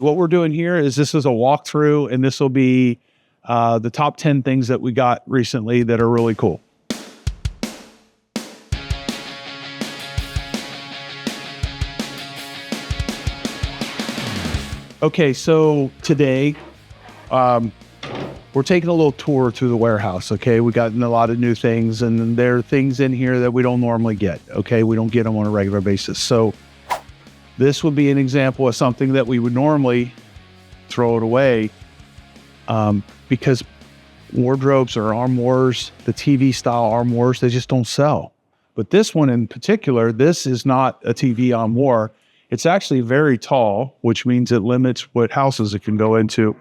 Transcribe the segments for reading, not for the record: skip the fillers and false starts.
What we're doing here is this is a walkthrough, and this will be the top 10 things that we got recently that are really cool. Okay, so today we're taking a little tour through the warehouse. Okay, we got a lot of new things, and there are things in here that we don't normally get. Okay, we don't get them on a regular basis. So this would be an example of something that we would normally throw it away because wardrobes or armoires, the TV style armoires, they just don't sell. But this one in particular, this is not a TV armoire. It's actually very tall, which means it limits what houses it can go into.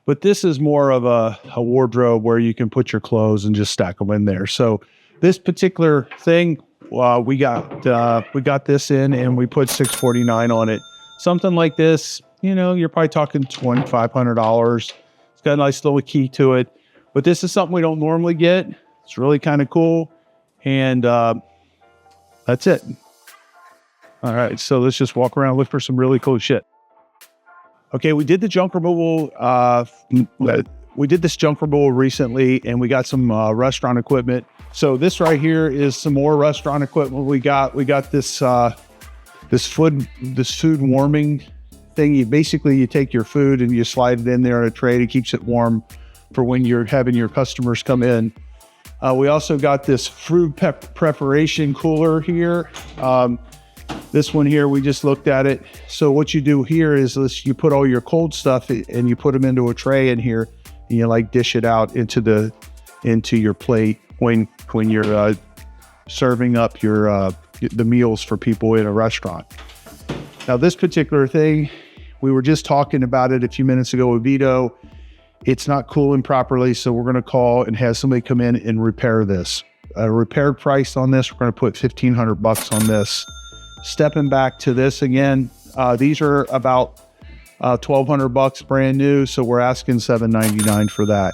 But this is more of a wardrobe where you can put your clothes and just stack them in there. So this particular thing, we got this in and we put $649 on it. Something like this, you know, you're probably talking $2,500. It's got a nice little key to it. But this is something we don't normally get. It's really kind of cool. And that's it. All right, so let's just walk around and look for some really cool shit. Okay, we did the junk removal. We did this junk removal recently, and we got some restaurant equipment. So this right here is some more restaurant equipment we got. We got this food warming thing. You take your food and you slide it in there on a tray. It keeps it warm for when you're having your customers come in. We also got this food preparation cooler here. This one here, we just looked at it. So what you do here is you put all your cold stuff and you put them into a tray in here, and you like dish it out into your plate when you're serving up the meals for people in a restaurant. Now this particular thing, we were just talking about it a few minutes ago with Vito. It's not cooling properly, so we're going to call and have somebody come in and repair this. A repaired price on this, we're going to put $1,500 on this. Stepping back to this again, these are about $1,200 brand new, so we're asking $799 for that.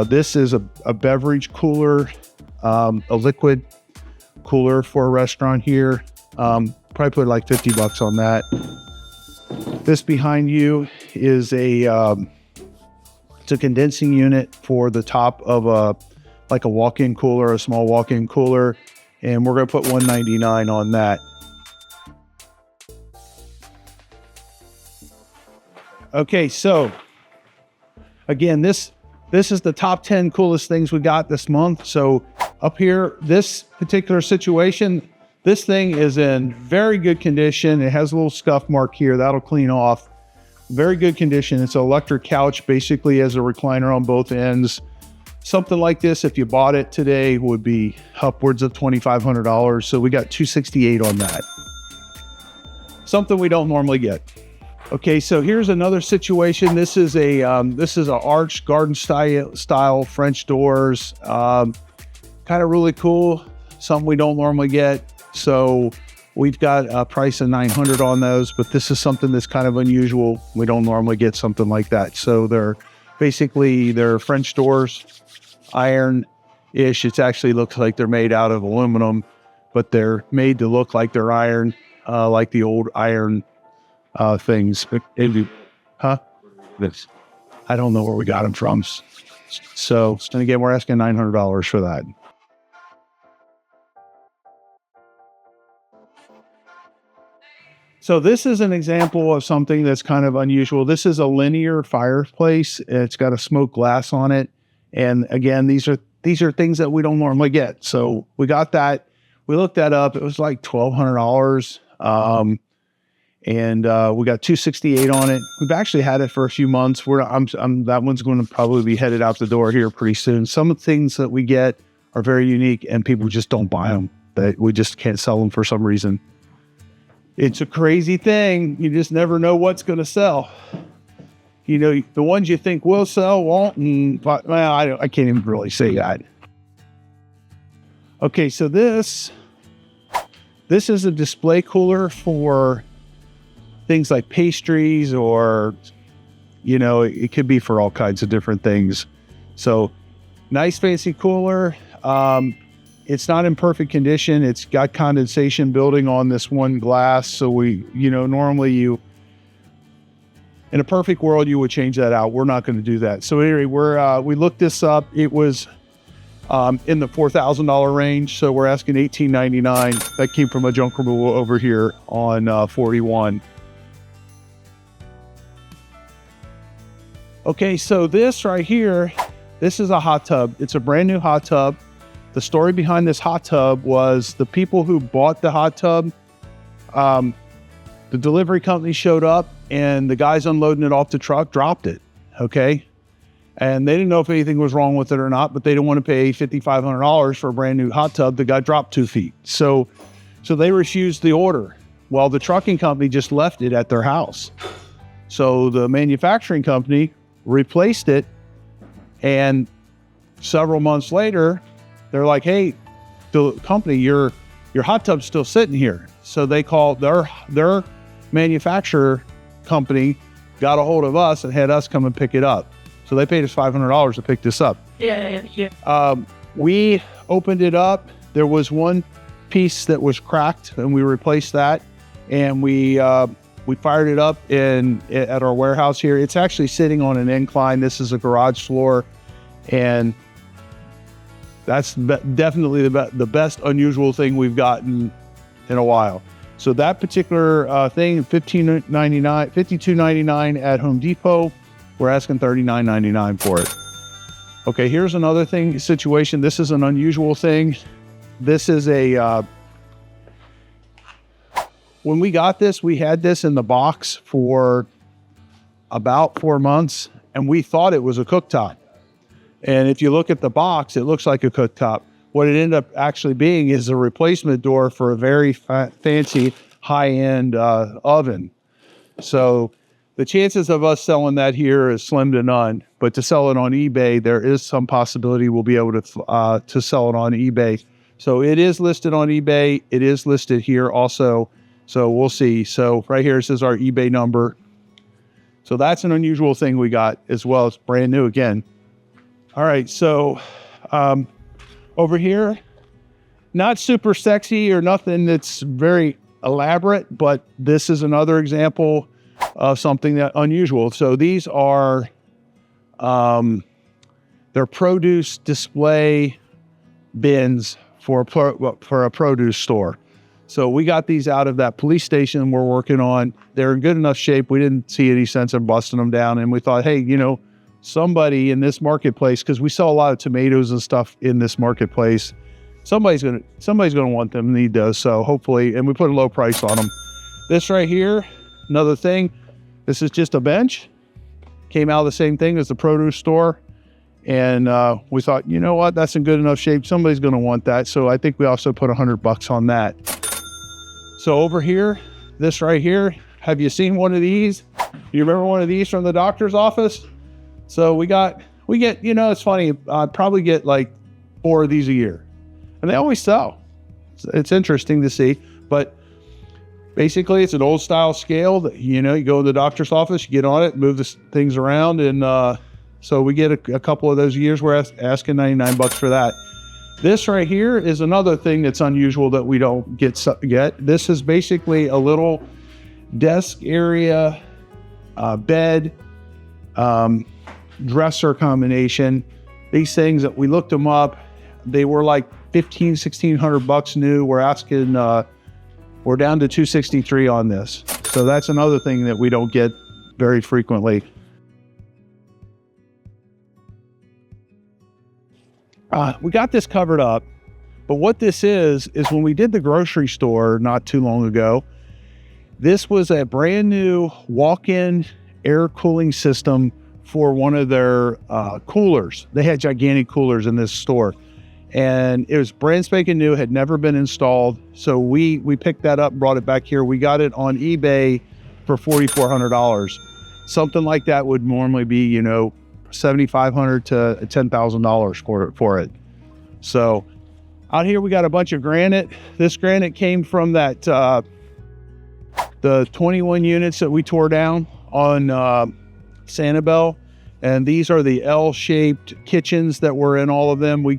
This is a beverage cooler, a liquid cooler for a restaurant here. Probably put like $50 on that. This behind you is it's a condensing unit for the top of a walk-in cooler, a small walk-in cooler, and we're going to put $199 on that. Okay, so again, this is the top 10 coolest things we got this month. So up here, this particular situation, this thing is in very good condition. It has a little scuff mark here. That'll clean off. Very good condition. It's an electric couch, basically as a recliner on both ends. Something like this, if you bought it today, would be upwards of $2,500. So we got $268 on that. Something we don't normally get. Okay, so here's another situation. This is a arched garden style French doors. Kind of really cool. Something we don't normally get. So we've got a price of $900 on those, but this is something that's kind of unusual. We don't normally get something like that. So they're French doors, iron-ish. It actually looks like they're made out of aluminum, but they're made to look like they're iron, like the old iron things. This, I don't know where we got them from. So, and again, we're asking $900 for that. So this is an example of something that's kind of unusual. This is a linear fireplace. It's got a smoked glass on it. And again, these are things that we don't normally get. So we got that. We looked that up. It was like $1,200. And we got $268 on it. We've actually had it for a few months. That one's going to probably be headed out the door here pretty soon. Some of the things that we get are very unique, and people just don't buy them. We just can't sell them for some reason. It's a crazy thing. You just never know what's going to sell. You know, the ones you think will sell won't. But well, I can't even really say that. Okay, so this is a display cooler for things like pastries, or, you know, it could be for all kinds of different things. So nice fancy cooler. It's not in perfect condition. It's got condensation building on this one glass. So normally In a perfect world, you would change that out. We're not going to do that. So anyway, we looked this up. It was in the $4,000 range. So we're asking $1,899. That came from a junk removal over here on 41. Okay, so this right here, this is a hot tub. It's a brand new hot tub. The story behind this hot tub was the people who bought the hot tub, the delivery company showed up and the guys unloading it off the truck dropped it, okay? And they didn't know if anything was wrong with it or not, but they didn't want to pay $5,500 for a brand new hot tub that got dropped 2 feet. So they refused the order. Well, the trucking company just left it at their house. So the manufacturing company replaced it, and several months later, they're like, hey, the company, your hot tub's still sitting here. So they called their manufacturer company, got a hold of us and had us come and pick it up. So they paid us $500 to pick this up. Yeah. We opened it up. There was one piece that was cracked, and we replaced that. And we fired it up at our warehouse here. It's actually sitting on an incline. This is a garage floor, and that's definitely the best unusual thing we've gotten in a while. So that particular thing, $52.99 at Home Depot. We're asking $39.99 for it. Okay, here's another situation. This is an unusual thing. This is when we got this, we had this in the box for about 4 months, and we thought it was a cooktop. And if you look at the box, it looks like a cooktop. What it ended up actually being is a replacement door for a very fancy high-end oven. So the chances of us selling that here is slim to none. But to sell it on eBay, there is some possibility we'll be able to sell it on eBay. So it is listed on eBay. It is listed here also. So we'll see. So right here, it says our eBay number. So that's an unusual thing we got as well. It's brand new again. All right. So over here, not super sexy or nothing that's very elaborate, but this is another example of something that unusual. So these are, they're produce display bins for a produce store. So we got these out of that police station we're working on. They're in good enough shape. We didn't see any sense in busting them down. And we thought, hey, somebody in this marketplace, because we sell a lot of tomatoes and stuff in this marketplace, somebody's gonna want them, need those. So hopefully, and we put a low price on them. This right here, another thing, this is just a bench. Came out of the same thing as the produce store. And we thought, you know what, that's in good enough shape. Somebody's gonna want that. So I think we also put $100 on that. So over here, this right here, have you seen one of these? You remember one of these from the doctor's office? So we get, it's funny, I probably get like 4 of these a year. And they always sell. It's interesting to see. But basically, it's an old style scale that, you go to the doctor's office, you get on it, move the things around. And so we get a couple of those years. We're asking $99 for that. This right here is another thing that's unusual that we don't get. This is basically a little desk area, bed, dresser combination. These things that we looked them up, they were like $1,600 new. We're asking, we're down to $263 on this. So that's another thing that we don't get very frequently. We got this covered up, but what this is when we did the grocery store not too long ago, this was a brand new walk-in air cooling system for one of their coolers. They had gigantic coolers in this store, and it was brand spanking new, had never been installed. So we picked that up, brought it back here. We got it on eBay for $4,400. Something like that would normally be, $7,500 to $10,000 for it. So out here we got a bunch of granite. This granite came from that the 21 units that we tore down on Sanibel, and these are the L-shaped kitchens that were in all of them. We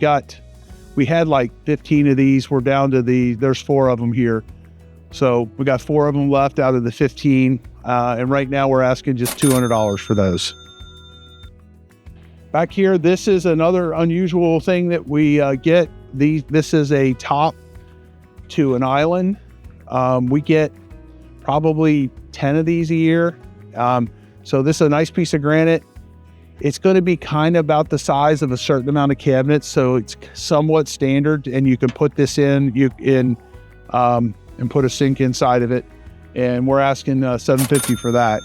had like 15 of these. We're down to there's 4 of them here. So we got 4 of them left out of the 15. And right now we're asking just $200 for those. Back here, this is another unusual thing that we get. This is a top to an island. We get probably 10 of these a year. So this is a nice piece of granite. It's going to be kind of about the size of a certain amount of cabinets, so it's somewhat standard, and you can put this in and put a sink inside of it. And we're asking $750 for that.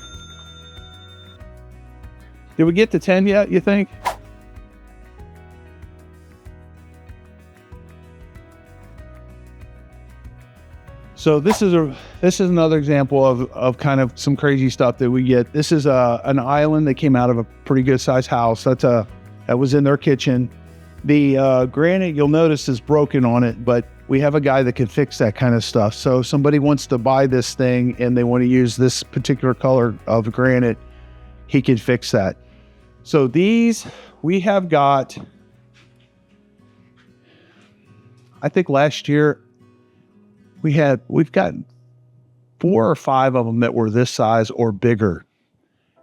Did we get to 10 yet, you think? So this is another example of kind of some crazy stuff that we get. This is an island that came out of a pretty good sized house. That was in their kitchen. The granite, you'll notice, is broken on it, but we have a guy that can fix that kind of stuff. So if somebody wants to buy this thing and they want to use this particular color of granite, he can fix that. So these we have got, I think last year we've got 4 or 5 of them that were this size or bigger.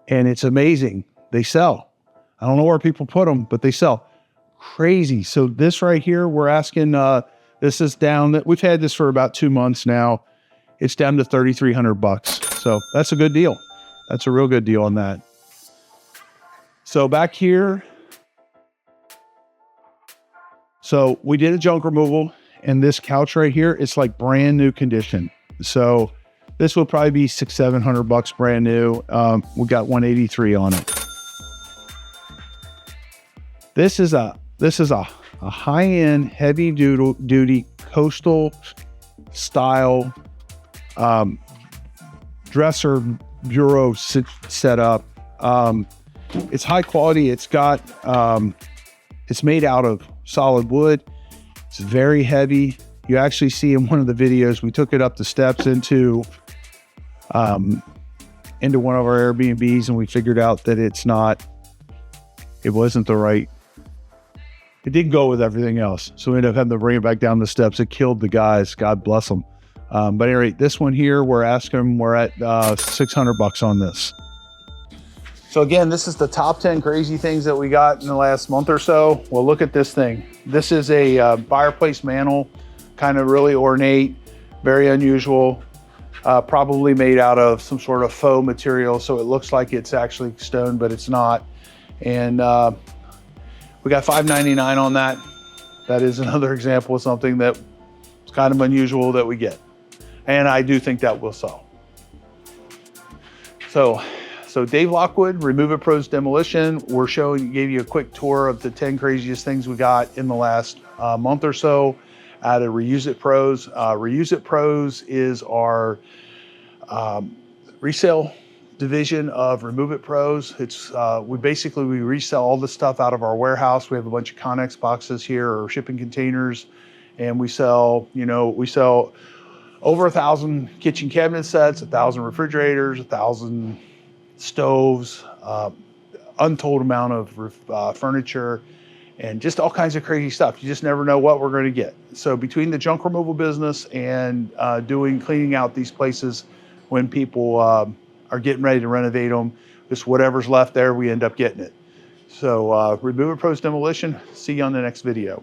And it's amazing. They sell. I don't know where people put them, but they sell. Crazy. So this right here, we're asking, this is down, we've had this for about 2 months now. It's down to $3,300. So that's a good deal. That's a real good deal on that. So back here, so we did a junk removal, and this couch right here, it's like brand new condition. So this will probably be $600-700 brand new. We got 183 on it. This is a high-end, heavy-duty coastal style dresser bureau setup. It's high quality. It's got it's made out of solid wood. It's very heavy. You actually see in one of the videos, we took it up the steps into one of our Airbnbs, and we figured out that it wasn't the right, it didn't go with everything else. So we ended up having to bring it back down the steps. It killed the guys. God bless them. But anyway, this one here, we're at $600 on this. So again, this is the top 10 crazy things that we got in the last month or so. Well, look at this thing. This is a Fireplace Manual, kind of really ornate, very unusual, probably made out of some sort of faux material. So it looks like it's actually stone, but it's not. And we got $5.99 on that. That is another example of something that is kind of unusual that we get. And I do think that will sell. So Dave Lockwood, Remove It Pros Demolition. We're gave you a quick tour of the 10 craziest things we got in the last month or so out of Reuse It Pros. Reuse It Pros is our resale division of Remove It Pros. It's we resell all the stuff out of our warehouse. We have a bunch of Connex boxes here, or shipping containers, and we sell over 1,000 kitchen cabinet sets, 1,000 refrigerators, 1,000 stoves, untold amount of furniture, and just all kinds of crazy stuff. You just never know what we're going to get. So between the junk removal business and cleaning out these places when people are getting ready to renovate them, just whatever's left there, we end up getting it. So Remove It Pros Demolition. See you on the next video.